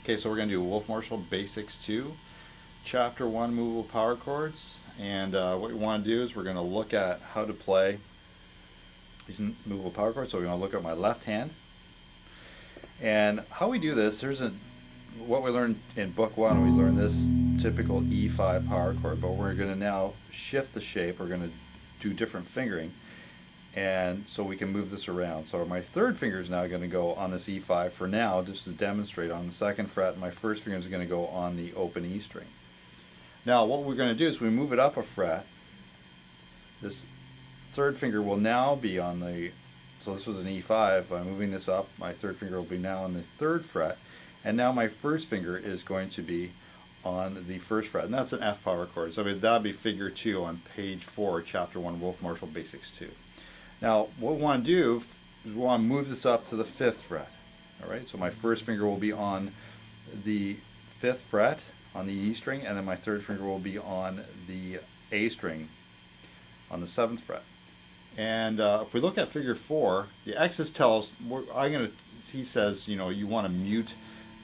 Okay, so we're going to do Wolf Marshall Basics 2, Chapter 1, Movable Power Chords. And what we want to do is we're going to look at how to play these movable power chords. So we're going to look at my left hand. And how we do this, what we learned in book 1, we learned this typical E5 power chord, but we're going to now shift the shape. We're going to do different fingering, and so we can move this around. So my third finger is now going to go on this E5 for now, just to demonstrate, on the second fret, and my first finger is going to go on the open E string. Now what we're going to do is we move it up a fret. This third finger will now be on the, so this was an E5, I'm moving this up, my third finger will be now on the third fret, and now my first finger is going to be on the first fret, and that's an F power chord. So that would be figure 2 on page 4, chapter 1, Wolf Marshall Basics 2. Now what we want to do is we want to move this up to the 5th fret. Alright, so my first finger will be on the 5th fret on the E string, and then my third finger will be on the A string on the 7th fret. And if we look at figure 4, the X's tell us, he says, you know, you want to mute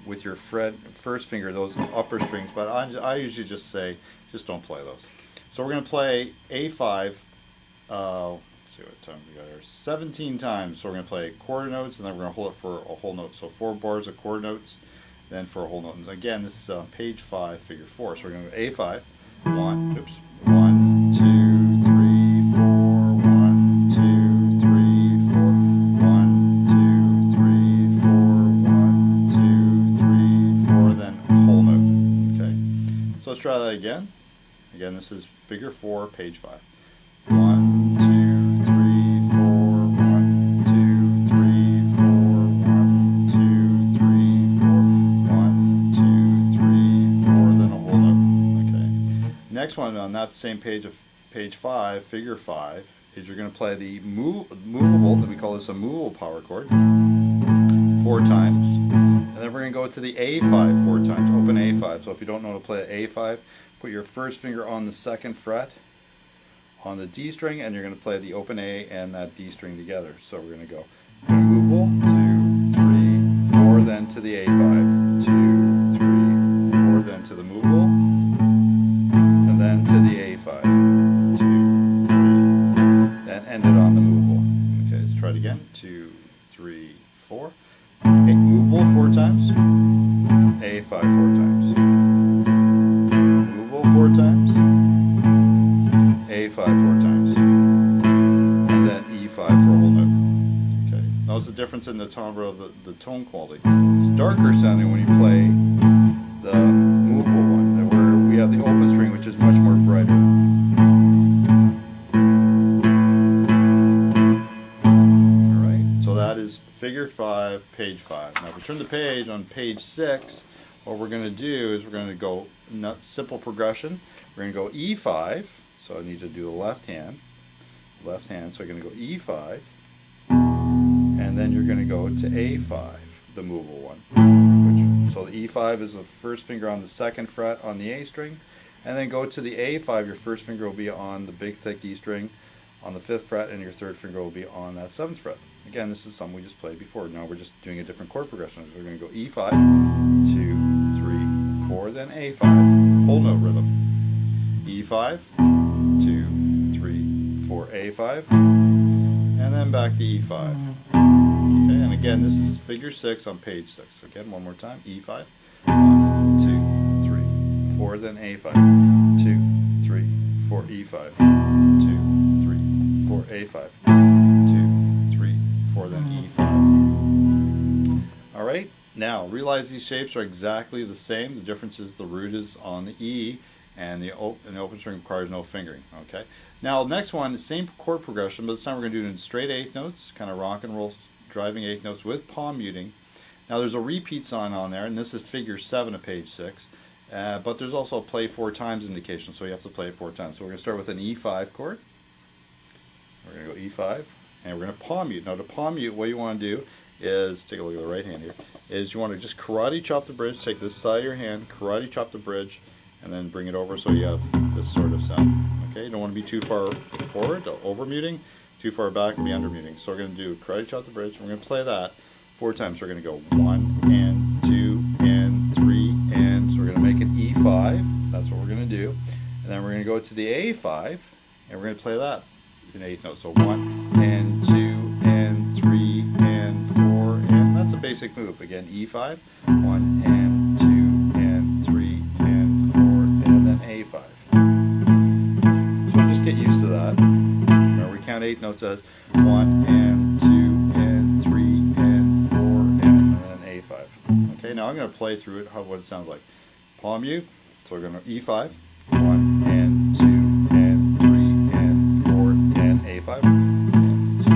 with your first finger those upper strings, but I usually just say, just don't play those. So we're going to play A5, let's see what time we got here, 17 times. So we're going to play quarter notes, and then we're going to hold it for a whole note. So 4 bars of quarter notes, then for a whole note. And again, this is on page 5, figure 4. So we're going to go A5, 1, 2, 3, 4, 1, 2, 3, 4, 1, 2, 3, 4, 1, 2, 3, 4, then whole note. Okay. So let's try that again. Again, this is figure 4, page 5. 1, 2, 3, 4, 1, 2, 3, 4, 1, 2, 3, 4, 1, 2, 3, 4, then a whole note. Okay. Next one on that same page of page 5, figure 5, is you're going to play the movable, we call this a movable power chord, 4 times, and then we're going to go to the A5 4 times, open A5. So if you don't know how to play an A5, put your first finger on the 2nd fret on the D string, and you're going to play the open A and that D string together. So we're going to go movable, 2, 3, 4, then to the A5, 2, 3, 4, then to the movable, and then to the A5, 2, 3, 4, then end it on the movable. Okay, let's try it again. 2, 3, 4. Movable 4 times, A5 4 times, movable 4 times, A5 4 times, and then E5 for a whole note. Okay, notice the difference in the timbre of the tone quality. It's darker sounding when you play the movable one, where we have the open string, which is much more brighter. Alright, so that is figure 5, page 5. Now if we turn the page on page 6, what we're going to do is we're going to go simple progression. We're going to go E5, so I need to do the left hand, so I'm going to go E5, and then you're going to go to A5, the movable one. So the E5 is the first finger on the 2nd fret on the A string, and then go to the A5, your first finger will be on the big thick E string on the 5th fret, and your third finger will be on that 7th fret. Again, this is something we just played before. Now we're just doing a different chord progression. We're going to go E5, 2, 3, 4, then A5, whole note rhythm. E5, 2, 3, 4, A5, and then back to E5. Okay, and again, this is figure 6 on page 6. So again, one more time. E5, 1, 2, 3, 4, then A5, 2, 3, 4, E5, 2, 3, 4, A5, 2, 3, 4, then E5. Alright, now realize these shapes are exactly the same. The difference is the root is on the E, and the open string requires no fingering. Okay. Now next one, same chord progression, but this time we're going to do it in straight 8th notes, kind of rock and roll driving 8th notes with palm muting. Now there's a repeat sign on there, and this is figure 7 of page 6, but there's also a play 4 times indication, so you have to play it 4 times. So we're going to start with an E5 chord. We're going to go E5, and we're going to palm mute. Now to palm mute, what you want to do is, take a look at the right hand here, is you want to just karate chop the bridge, take this side of your hand, karate chop the bridge, and then bring it over so you have this sort of sound. Okay, you don't want to be too far forward, over muting, too far back and be under muting. So we're going to do karate chop the bridge. We're going to play that 4 times. We're going to go 1 and 2 and 3. going to go to the A5, and we're going to play that in eighth note. So 1 and 2 and 3 and 4, and that's a basic move. Again, E5, 1 and 2 and 3 and 4, and then A5. So just get used to that. Remember, we count eighth notes as 1 and 2 and 3 and 4, and then A5. Okay, now I'm going to play through it, what it sounds like. Palm mute, so we're going to E5, 1 and 2 and 3 and 4 and A5, and 2,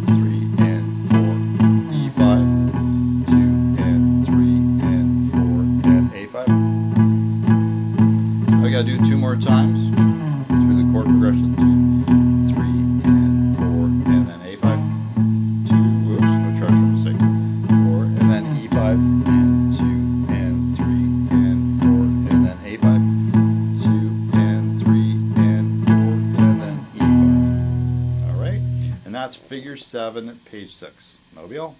3 and 4, E5, 2 and 3 and 4 and A5. I got to do it 2 more times through the chord progression. 2, 3 and 4, and then A5, 2, whoops, no charge for mistakes, 4, and then E5, and 2 and 3 and 4, and then A5, 2 and 3 and 4, and then E5. Alright, and that's figure 7, page 6. Moveable.